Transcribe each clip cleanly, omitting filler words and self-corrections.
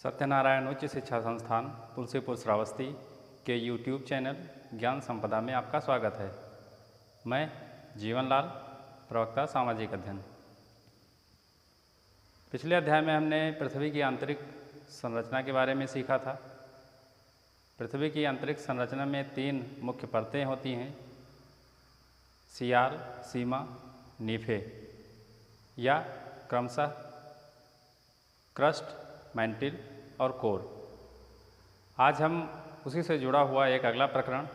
सत्यनारायण उच्च शिक्षा संस्थान तुलसीपुर श्रावस्ती के YouTube चैनल ज्ञान संपदा में आपका स्वागत है। मैं जीवनलाल, प्रवक्ता सामाजिक अध्ययन। पिछले अध्याय में हमने पृथ्वी की आंतरिक संरचना के बारे में सीखा था। पृथ्वी की आंतरिक संरचना में 3 मुख्य परतें होती हैं: सियाल, सीमा, नीफे, या क्रमशः क्रस्ट, मैंटिल और कोर। आज हम उसी से जुड़ा हुआ एक अगला प्रकरण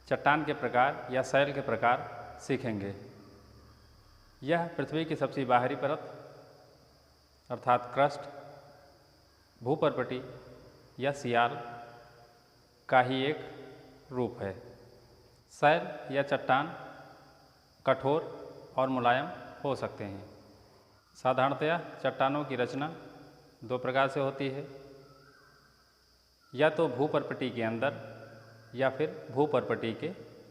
चट्टान के प्रकार या शैल के प्रकार सीखेंगे। यह पृथ्वी की सबसे बाहरी परत अर्थात क्रस्ट, भूपर्पटी या सियाल का ही एक रूप है। शैल या चट्टान कठोर और मुलायम हो सकते हैं। साधारणतया चट्टानों की रचना 2 प्रकार से होती है, या तो भूपर्पटी के अंदर या फिर भूपर्पटी के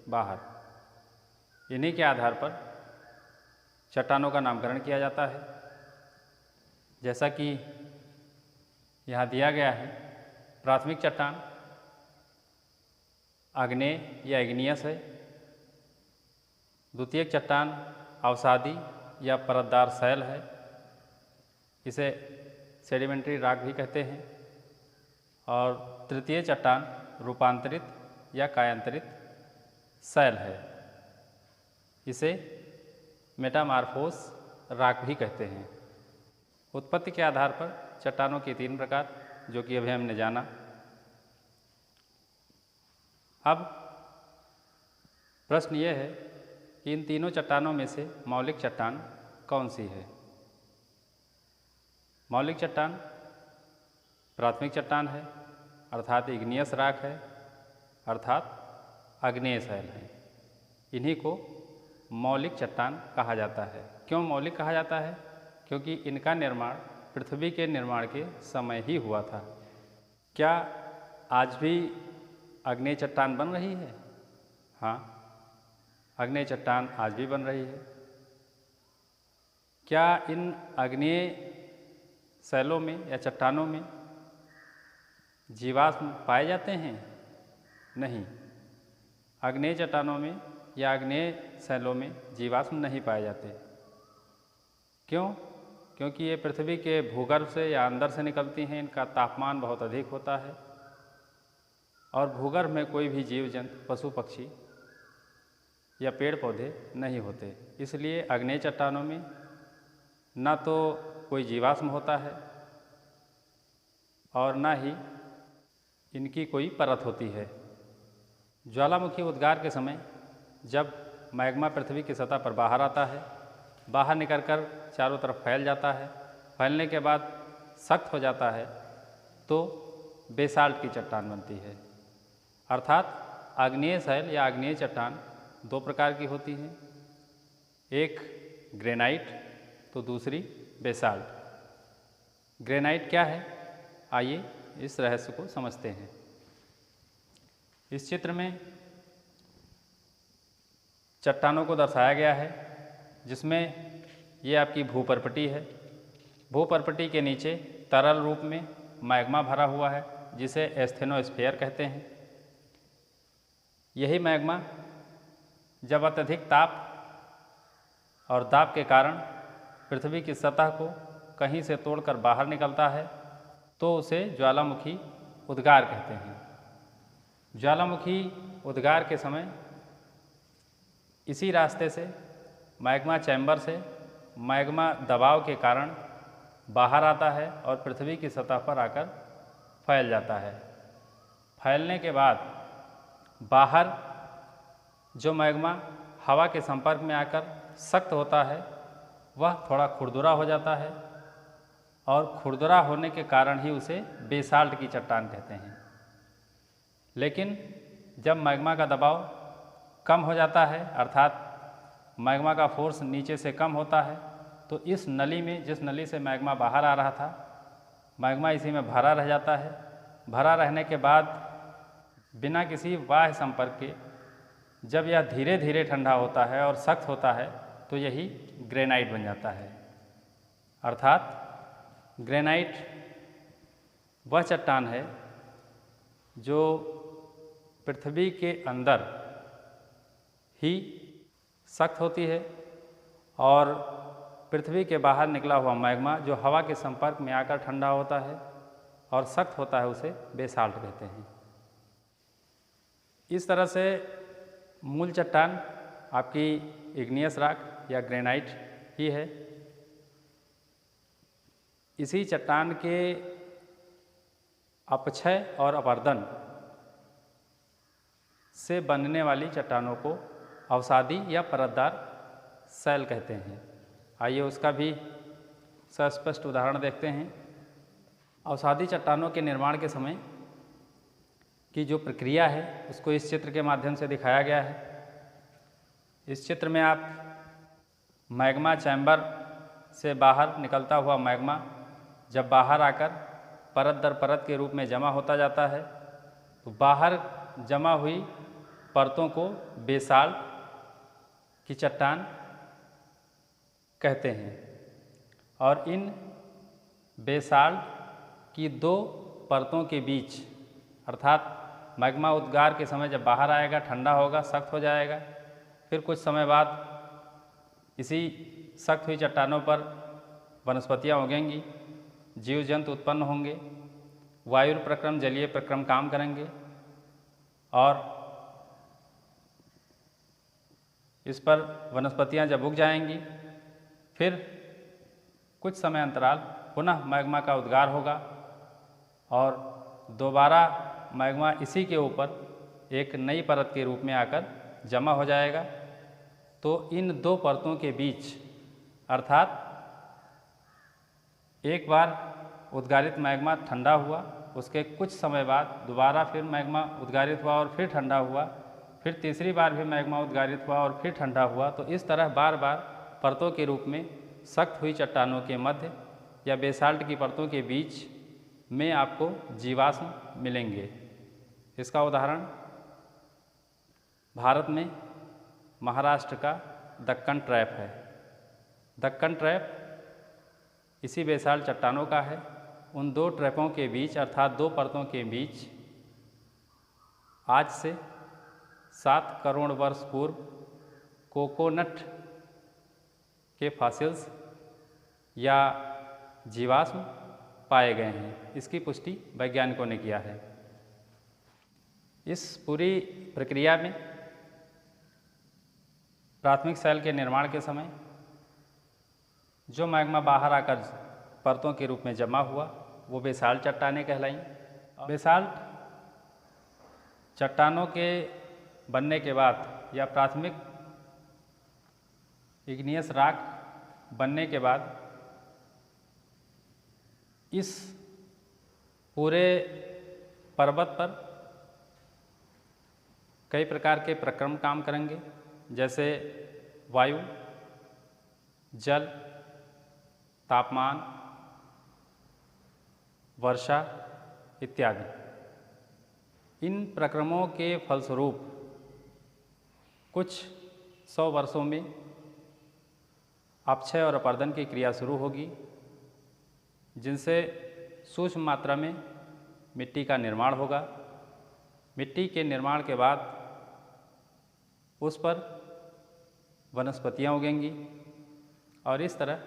बाहर। इन्हीं के आधार पर चट्टानों का नामकरण किया जाता है। जैसा कि यहाँ दिया गया है, प्राथमिक चट्टान आग्नेय या इग्नियस है। द्वितीयक चट्टान अवसादी या परतदार शैल है। इसे सेडिमेंट्री रॉक भी कहते हैं। और तृतीय चट्टान रूपांतरित या कायांतरित शैल है। इसे मेटामार्फोस रॉक भी कहते हैं। उत्पत्ति के आधार पर चट्टानों के 3 प्रकार, जो कि अभी हमने जाना। अब प्रश्न ये है कि इन तीनों चट्टानों में से मौलिक चट्टान कौन सी है? मौलिक चट्टान प्राथमिक चट्टान है, अर्थात इग्नियस रॉक है, अर्थात आग्नेय शैल है। इन्हीं को मौलिक चट्टान कहा जाता है। क्यों मौलिक कहा जाता है? क्योंकि इनका निर्माण पृथ्वी के निर्माण के समय ही हुआ था। क्या आज भी आग्नेय चट्टान बन रही है? हाँ, आग्नेय चट्टान आज भी बन रही है। क्या इन आग्नेय शैलों में या चट्टानों में जीवाश्म पाए जाते हैं? नहीं, आग्नेय चट्टानों में या आग्नेय शैलों में जीवाश्म नहीं पाए जाते। क्यों? क्योंकि ये पृथ्वी के भूगर्भ से या अंदर से निकलती हैं। इनका तापमान बहुत अधिक होता है और भूगर्भ में कोई भी जीव जंतु, पशु पक्षी या पेड़ पौधे नहीं होते। इसलिए आग्नेय चट्टानों में ना तो कोई जीवाश्म होता है और ना ही इनकी कोई परत होती है। ज्वालामुखी उद्गार के समय जब मैग्मा पृथ्वी की सतह पर बाहर आता है, बाहर निकलकर चारों तरफ फैल जाता है, फैलने के बाद सख्त हो जाता है, तो बेसाल्ट की चट्टान बनती है। अर्थात आग्नेय शैल या आग्नेय चट्टान 2 प्रकार की होती हैं, एक ग्रेनाइट तो दूसरी बेसाल्ट। ग्रेनाइट क्या है? आइए इस रहस्य को समझते हैं। इस चित्र में चट्टानों को दर्शाया गया है, जिसमें ये आपकी भूपर्पटी है। भूपर्पटी के नीचे तरल रूप में मैग्मा भरा हुआ है, जिसे एस्थेनोस्फीयर कहते हैं। यही मैग्मा जब अत्यधिक ताप और दाब के कारण पृथ्वी की सतह को कहीं से तोड़कर बाहर निकलता है, तो उसे ज्वालामुखी उद्गार कहते हैं। ज्वालामुखी उद्गार के समय इसी रास्ते से मैग्मा चैम्बर से मैग्मा दबाव के कारण बाहर आता है और पृथ्वी की सतह पर आकर फैल जाता है। फैलने के बाद बाहर जो मैग्मा हवा के संपर्क में आकर सख्त होता है, वह थोड़ा खुरदुरा हो जाता है और खुरदुरा होने के कारण ही उसे बेसाल्ट की चट्टान कहते हैं। लेकिन जब मैग्मा का दबाव कम हो जाता है, अर्थात मैग्मा का फोर्स नीचे से कम होता है, तो इस नली में, जिस नली से मैग्मा बाहर आ रहा था, मैग्मा इसी में भरा रह जाता है। भरा रहने के बाद बिना किसी बाह्य संपर्क के जब यह धीरे धीरे ठंडा होता है और सख्त होता है तो यही ग्रेनाइट बन जाता है। अर्थात ग्रेनाइट वह चट्टान है जो पृथ्वी के अंदर ही सख्त होती है और पृथ्वी के बाहर निकला हुआ मैग्मा जो हवा के संपर्क में आकर ठंडा होता है और सख्त होता है, उसे बेसाल्ट कहते हैं। इस तरह से मूल चट्टान आपकी इग्नियस रॉक या ग्रेनाइट ही है। इसी चट्टान के अपक्षय और अपर्दन से बनने वाली चट्टानों को अवसादी या परतदार शैल कहते हैं। आइए उसका भी सस्पष्ट उदाहरण देखते हैं। अवसादी चट्टानों के निर्माण के समय की जो प्रक्रिया है उसको इस चित्र के माध्यम से दिखाया गया है। इस चित्र में आप मैग्मा चैम्बर से बाहर निकलता हुआ मैग्मा जब बाहर आकर परत दर परत के रूप में जमा होता जाता है तो बाहर जमा हुई परतों को बेसाल्ट की चट्टान कहते हैं और इन बेसाल्ट की दो परतों के बीच, अर्थात मैग्मा उद्गार के समय जब बाहर आएगा, ठंडा होगा, सख्त हो जाएगा, फिर कुछ समय बाद इसी सख्त हुई चट्टानों पर वनस्पतियाँ उगेंगी, जीव जंतु उत्पन्न होंगे, वायु प्रक्रम, जलीय प्रक्रम काम करेंगे और इस पर वनस्पतियाँ जब उग जाएंगी फिर कुछ समय अंतराल पुनः मैग्मा का उद्गार होगा और दोबारा मैग्मा इसी के ऊपर एक नई परत के रूप में आकर जमा हो जाएगा। तो इन दो परतों के बीच, अर्थात एक बार उद्गारित मैग्मा ठंडा हुआ, उसके कुछ समय बाद दोबारा फिर मैग्मा उद्गारित हुआ और फिर ठंडा हुआ, फिर तीसरी बार भी मैग्मा उद्गारित हुआ और फिर ठंडा हुआ। तो इस तरह बार बार परतों के रूप में सख्त हुई चट्टानों के मध्य या बेसाल्ट की परतों के बीच में आपको जीवाश्म मिलेंगे। इसका उदाहरण भारत में महाराष्ट्र का दक्कन ट्रैप है। दक्कन ट्रैप इसी बेसाल्ट चट्टानों का है। उन दो ट्रैपों के बीच, अर्थात दो परतों के बीच आज से 7 करोड़ वर्ष पूर्व कोकोनट के फॉसिल्स या जीवाश्म पाए गए हैं। इसकी पुष्टि वैज्ञानिकों ने किया है। इस पूरी प्रक्रिया में प्राथमिक शैल के निर्माण के समय जो मैग्मा बाहर आकर परतों के रूप में जमा हुआ वो बेसाल्ट चट्टानें कहलाईं। बेसाल्ट चट्टानों के बनने के बाद या प्राथमिक इग्नियस रॉक बनने के बाद इस पूरे पर्वत पर कई प्रकार के प्रक्रम काम करेंगे, जैसे वायु, जल, तापमान, वर्षा इत्यादि। इन प्रक्रमों के फलस्वरूप कुछ 100 वर्षों में अपक्षय और अपर्दन की क्रिया शुरू होगी, जिनसे सूक्ष्म मात्रा में मिट्टी का निर्माण होगा। मिट्टी के निर्माण के बाद उस पर वनस्पतियाँ उगेंगी और इस तरह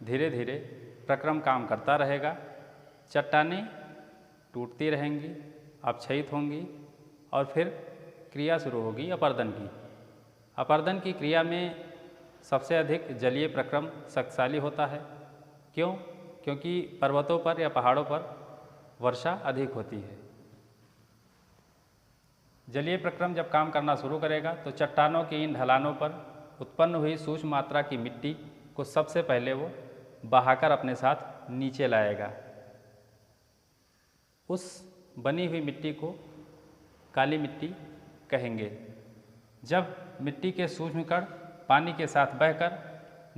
धीरे धीरे प्रक्रम काम करता रहेगा। चट्टानें टूटती रहेंगी, अपक्षयित होंगी और फिर क्रिया शुरू होगी अपर्दन की। अपर्दन की क्रिया में सबसे अधिक जलीय प्रक्रम शक्तिशाली होता है। क्यों? क्योंकि पर्वतों पर या पहाड़ों पर वर्षा अधिक होती है। जलीय प्रक्रम जब काम करना शुरू करेगा तो चट्टानों की इन ढलानों पर उत्पन्न हुई सूक्ष्म मात्रा की मिट्टी को सबसे पहले वो बहाकर अपने साथ नीचे लाएगा। उस बनी हुई मिट्टी को काली मिट्टी कहेंगे। जब मिट्टी के सूक्ष्म कण पानी के साथ बहकर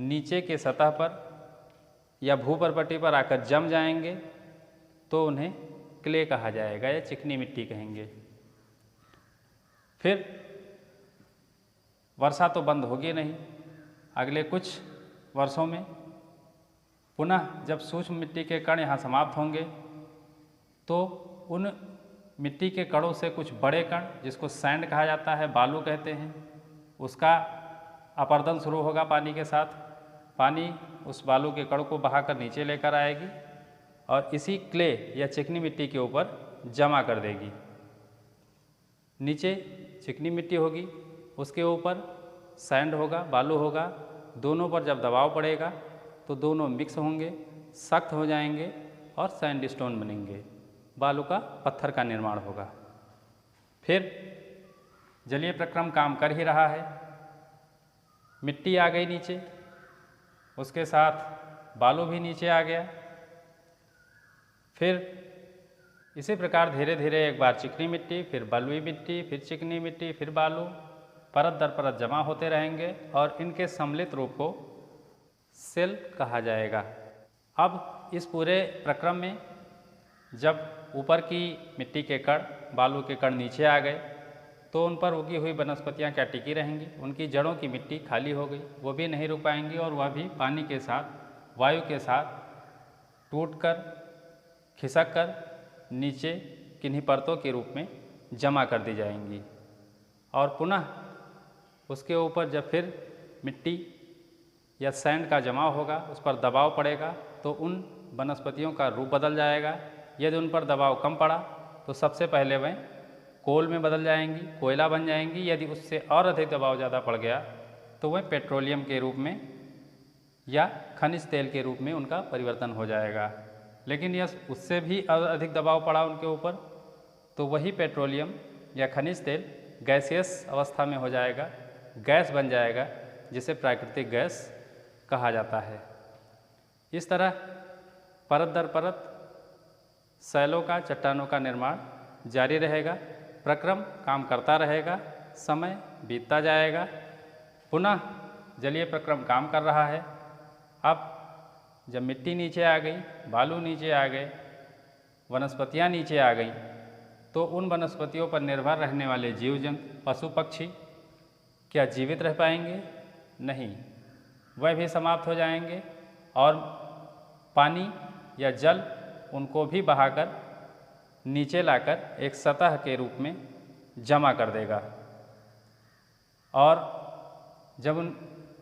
नीचे के सतह पर या भूपर्पटी पर आकर जम जाएंगे तो उन्हें क्ले कहा जाएगा या चिकनी मिट्टी कहेंगे। फिर वर्षा तो बंद होगी नहीं, अगले कुछ वर्षों में पुनः जब सूक्ष्म मिट्टी के कण यहाँ समाप्त होंगे तो उन मिट्टी के कणों से कुछ बड़े कण, जिसको सैंड कहा जाता है, बालू कहते हैं, उसका अपरदन शुरू होगा पानी के साथ। पानी उस बालू के कण को बहाकर नीचे लेकर आएगी और इसी क्ले या चिकनी मिट्टी के ऊपर जमा कर देगी। नीचे चिकनी मिट्टी होगी, उसके ऊपर सैंड होगा, बालू होगा। दोनों पर जब दबाव पड़ेगा तो दोनों मिक्स होंगे, सख्त हो जाएंगे और सैंड स्टोन बनेंगे, बालू का पत्थर का निर्माण होगा। फिर जलीय प्रक्रम काम कर ही रहा है, मिट्टी आ गई नीचे, उसके साथ बालू भी नीचे आ गया। फिर इसी प्रकार धीरे धीरे एक बार चिकनी मिट्टी, फिर बलुई मिट्टी, फिर चिकनी मिट्टी, फिर बालू परत दर परत जमा होते रहेंगे और इनके सम्मिलित रूप को सेल कहा जाएगा। अब इस पूरे प्रक्रम में जब ऊपर की मिट्टी के कण, बालू के कण नीचे आ गए तो उन पर उगी हुई वनस्पतियाँ क्या टिकी रहेंगी? उनकी जड़ों की मिट्टी खाली हो गई, वो भी नहीं रुक पाएंगी और वह भी पानी के साथ, वायु के साथ टूटकर, खिसक कर नीचे किन्हीं परतों के रूप में जमा कर दी जाएंगी। और पुनः उसके ऊपर जब फिर मिट्टी या सैंड का जमाव होगा, उस पर दबाव पड़ेगा तो उन वनस्पतियों का रूप बदल जाएगा। यदि उन पर दबाव कम पड़ा तो सबसे पहले वह कोल में बदल जाएंगी, कोयला बन जाएंगी। यदि उससे और अधिक दबाव ज़्यादा पड़ गया तो वह पेट्रोलियम के रूप में या खनिज तेल के रूप में उनका परिवर्तन हो जाएगा। लेकिन यह उससे भी अधिक दबाव पड़ा उनके ऊपर तो वही पेट्रोलियम या खनिज तेल गैसियस अवस्था में हो जाएगा, गैस बन जाएगा, जिसे प्राकृतिक गैस कहा जाता है। इस तरह परत दर परत शैलों का, चट्टानों का निर्माण जारी रहेगा, प्रक्रम काम करता रहेगा, समय बीतता जाएगा। पुनः जलीय प्रक्रम काम कर रहा है। अब जब मिट्टी नीचे आ गई, बालू नीचे आ गए, वनस्पतियाँ नीचे आ गईं, तो उन वनस्पतियों पर निर्भर रहने वाले जीव जंतु, पशु पक्षी क्या जीवित रह पाएंगे? नहीं, वह भी समाप्त हो जाएंगे और पानी या जल उनको भी बहाकर नीचे लाकर एक सतह के रूप में जमा कर देगा। और जब उन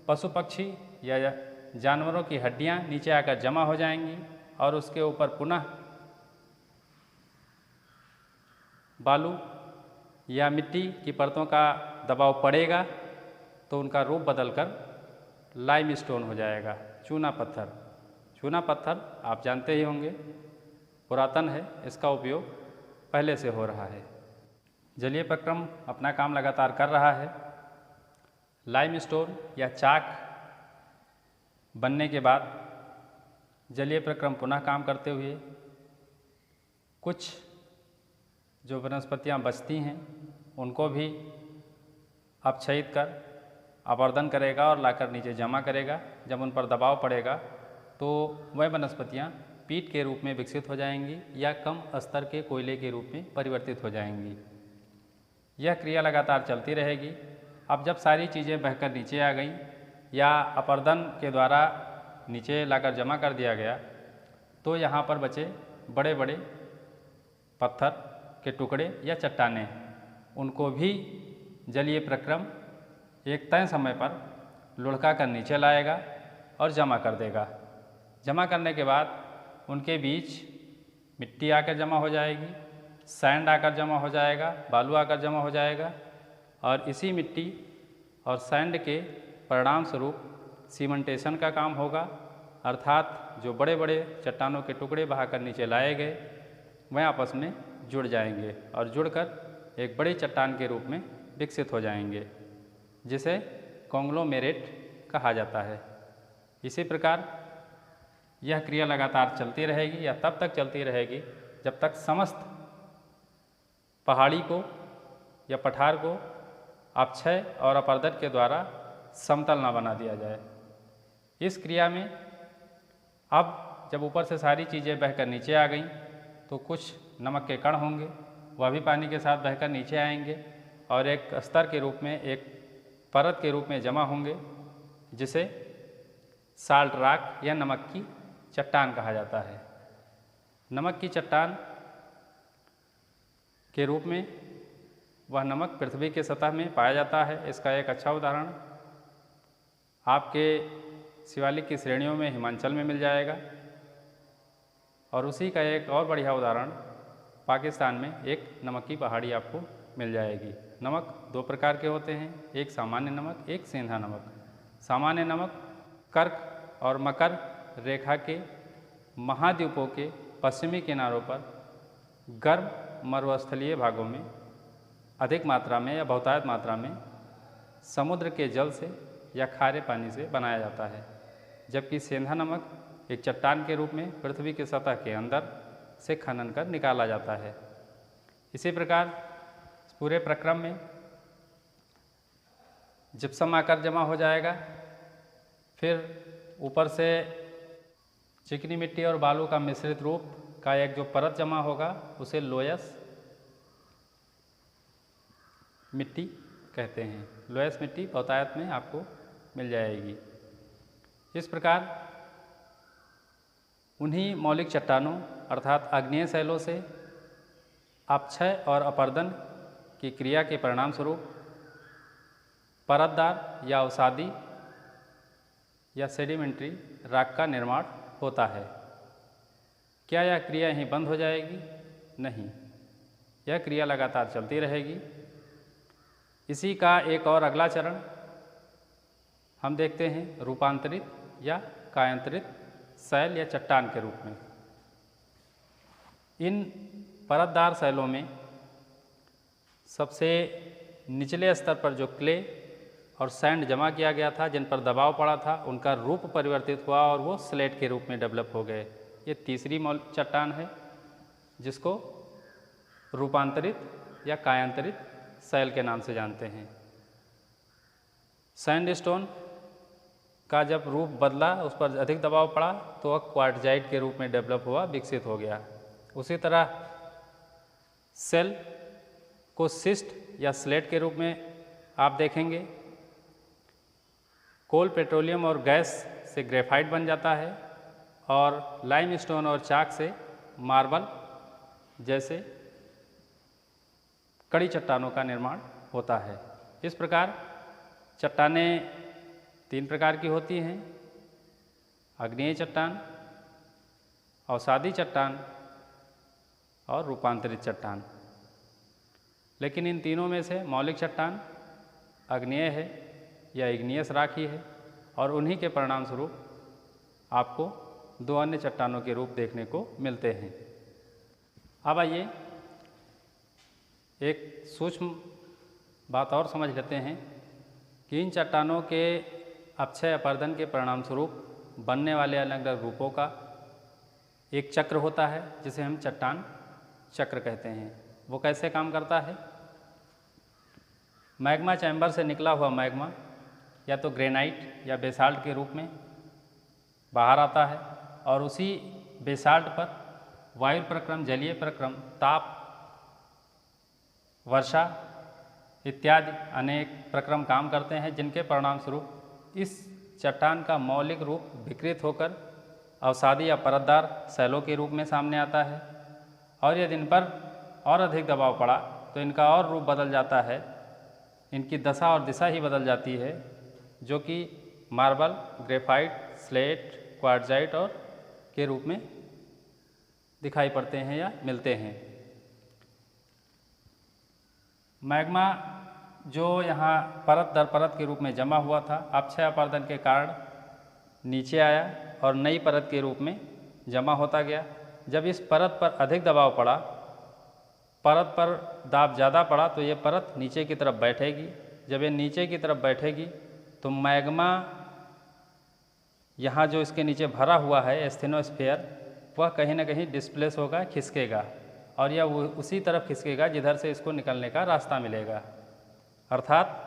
पशु पक्षी या जानवरों की हड्डियां नीचे आकर जमा हो जाएंगी और उसके ऊपर पुनः बालू या मिट्टी की परतों का दबाव पड़ेगा तो उनका रूप बदलकर लाइम स्टोन हो जाएगा, चूना पत्थर। चूना पत्थर आप जानते ही होंगे, पुरातन है, इसका उपयोग पहले से हो रहा है। जलीय प्रक्रम अपना काम लगातार कर रहा है। लाइम स्टोन या चाक बनने के बाद जलीय प्रक्रम पुनः काम करते हुए कुछ जो वनस्पतियाँ बचती हैं उनको भी अपक्षयित कर अपर्दन करेगा और लाकर नीचे जमा करेगा। जब उन पर दबाव पड़ेगा तो वह वनस्पतियाँ पीट के रूप में विकसित हो जाएंगी या कम स्तर के कोयले के रूप में परिवर्तित हो जाएंगी। यह क्रिया लगातार चलती रहेगी। अब जब सारी चीज़ें बहकर नीचे आ गईं या अपर्दन के द्वारा नीचे लाकर जमा कर दिया गया तो यहाँ पर बचे बड़े बड़े पत्थर के टुकड़े या चट्टानें, उनको भी जलीय प्रक्रम एक तय समय पर लुढ़का कर नीचे लाएगा और जमा कर देगा। जमा करने के बाद उनके बीच मिट्टी आकर जमा हो जाएगी, सैंड आकर जमा हो जाएगा, बालू आकर जमा हो जाएगा और इसी मिट्टी और सैंड के परिणाम स्वरूप सीमेंटेशन का काम होगा। अर्थात जो बड़े बड़े चट्टानों के टुकड़े बहाकर नीचे लाए गए वह आपस में जुड़ जाएंगे और जुड़कर एक बड़ी चट्टान के रूप में विकसित हो जाएंगे, जिसे कॉन्ग्लोमेरेट कहा जाता है। इसी प्रकार यह क्रिया लगातार चलती रहेगी या तब तक चलती रहेगी जब तक समस्त पहाड़ी को या पठार को अपक्षय और अपर्दन के द्वारा समतल न बना दिया जाए। इस क्रिया में अब जब ऊपर से सारी चीज़ें बहकर नीचे आ गईं तो कुछ नमक के कण होंगे, वह भी पानी के साथ बहकर नीचे आएंगे और एक स्तर के रूप में, एक परत के रूप में जमा होंगे, जिसे साल्ट रॉक या नमक की चट्टान कहा जाता है। नमक की चट्टान के रूप में वह नमक पृथ्वी के सतह में पाया जाता है। इसका एक अच्छा उदाहरण आपके शिवालिक की श्रेणियों में हिमाचल में मिल जाएगा और उसी का एक और बढ़िया उदाहरण पाकिस्तान में एक नमक की पहाड़ी आपको मिल जाएगी। नमक दो प्रकार के होते हैं, एक सामान्य नमक, एक सेंधा नमक। सामान्य नमक कर्क और मकर रेखा के महाद्वीपों के पश्चिमी किनारों पर गर्म मरुस्थलीय भागों में अधिक मात्रा में या बहुतायत मात्रा में समुद्र के जल से या खारे पानी से बनाया जाता है, जबकि सेंधा नमक एक चट्टान के रूप में पृथ्वी की सतह के अंदर से खनन कर निकाला जाता है। इसी प्रकार पूरे प्रक्रम में जिप्सम आकर जमा हो जाएगा, फिर ऊपर से चिकनी मिट्टी और बालू का मिश्रित रूप का एक जो परत जमा होगा उसे लोयस मिट्टी कहते हैं। लोयस मिट्टी बहुतायत में आपको मिल जाएगी। इस प्रकार उन्हीं मौलिक चट्टानों अर्थात आग्नेय शैलों से अपक्षय और अपर्दन की क्रिया के परिणाम स्वरूप परतदार या अवसादी या सेडिमेंट्री रॉक का निर्माण होता है। क्या यह क्रिया यहीं बंद हो जाएगी? नहीं, यह क्रिया लगातार चलती रहेगी। इसी का एक और अगला चरण हम देखते हैं, रूपांतरित या कायांतरित शैल या चट्टान के रूप में। इन परतदार शैलों में सबसे निचले स्तर पर जो क्ले और सैंड जमा किया गया था, जिन पर दबाव पड़ा था, उनका रूप परिवर्तित हुआ और वो स्लेट के रूप में डेवलप हो गए। ये तीसरी चट्टान है जिसको रूपांतरित या कायांतरित शैल के नाम से जानते हैं। सैंडस्टोन का जब रूप बदला, उस पर अधिक दबाव पड़ा तो वह क्वार्टजाइट के रूप में डेवलप हुआ, विकसित हो गया। उसी तरह सेल को सिस्ट या स्लेट के रूप में आप देखेंगे। कोल, पेट्रोलियम और गैस से ग्रेफाइट बन जाता है और लाइमस्टोन और चाक से मार्बल जैसे कड़ी चट्टानों का निर्माण होता है। इस प्रकार चट्टानें तीन प्रकार की होती हैं, आग्नेय चट्टान, अवसादी चट्टान और रूपांतरित चट्टान। लेकिन इन तीनों में से मौलिक चट्टान आग्नेय है या इग्नियस रॉक ही है और उन्हीं के परिणाम स्वरूप आपको दो अन्य चट्टानों के रूप देखने को मिलते हैं। अब आइए एक सूक्ष्म बात और समझ लेते हैं कि इन चट्टानों के अपक्षय अपर्दन के परिणाम स्वरूप बनने वाले अलग अलग रूपों का एक चक्र होता है जिसे हम चट्टान चक्र कहते हैं। वो कैसे काम करता है? मैग्मा चैम्बर से निकला हुआ मैग्मा या तो ग्रेनाइट या बेसाल्ट के रूप में बाहर आता है और उसी बेसाल्ट पर वायु प्रक्रम, जलीय प्रक्रम, ताप, वर्षा इत्यादि अनेक प्रक्रम काम करते हैं, जिनके परिणाम स्वरूप इस चट्टान का मौलिक रूप विकृत होकर अवसादी या परतदार शैलों के रूप में सामने आता है। और यदि इन पर और अधिक दबाव पड़ा तो इनका और रूप बदल जाता है, इनकी दशा और दिशा ही बदल जाती है, जो कि मार्बल, ग्रेफाइट, स्लेट, क्वार्टजाइट और के रूप में दिखाई पड़ते हैं या मिलते हैं। मैग्मा जो यहाँ परत दर परत के रूप में जमा हुआ था, अपक्षय अपर्दन के कारण नीचे आया और नई परत के रूप में जमा होता गया। जब इस परत पर अधिक दबाव पड़ा, परत पर दाब ज़्यादा पड़ा, तो ये परत नीचे की तरफ बैठेगी। जब ये नीचे की तरफ बैठेगी तो मैग्मा यहाँ जो इसके नीचे भरा हुआ है एस्थेनोस्फीयर, वह कहीं ना कहीं डिस्प्लेस होगा, खिसकेगा और यह उसी तरफ खिसकेगा जिधर से इसको निकलने का रास्ता मिलेगा। अर्थात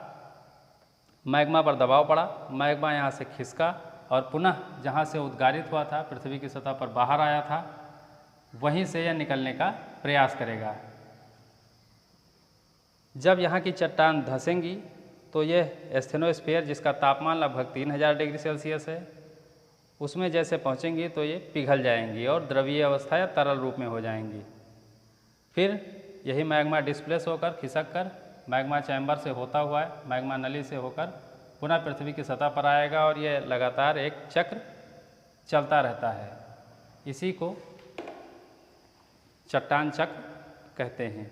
मैग्मा पर दबाव पड़ा, मैग्मा यहाँ से खिसका और पुनः जहाँ से उद्गारित हुआ था, पृथ्वी की सतह पर बाहर आया था, वहीं से यह निकलने का प्रयास करेगा। जब यहाँ की चट्टान धंसेंगी तो यह एस्थेनोस्फीयर, जिसका तापमान लगभग 3000 डिग्री सेल्सियस है, उसमें जैसे पहुँचेंगी तो ये पिघल जाएंगी और द्रवीय अवस्था या तरल रूप में हो जाएंगी। फिर यही मैग्मा डिस्प्लेस होकर, खिसक कर मैग्मा चैम्बर से होता हुआ, मैग्मा नली से होकर पुनः पृथ्वी की सतह पर आएगा और यह लगातार एक चक्र चलता रहता है। इसी को चट्टान चक्र कहते हैं।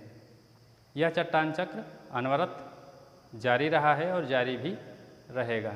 यह चट्टान चक्र अनवरत जारी रहा है और जारी भी रहेगा।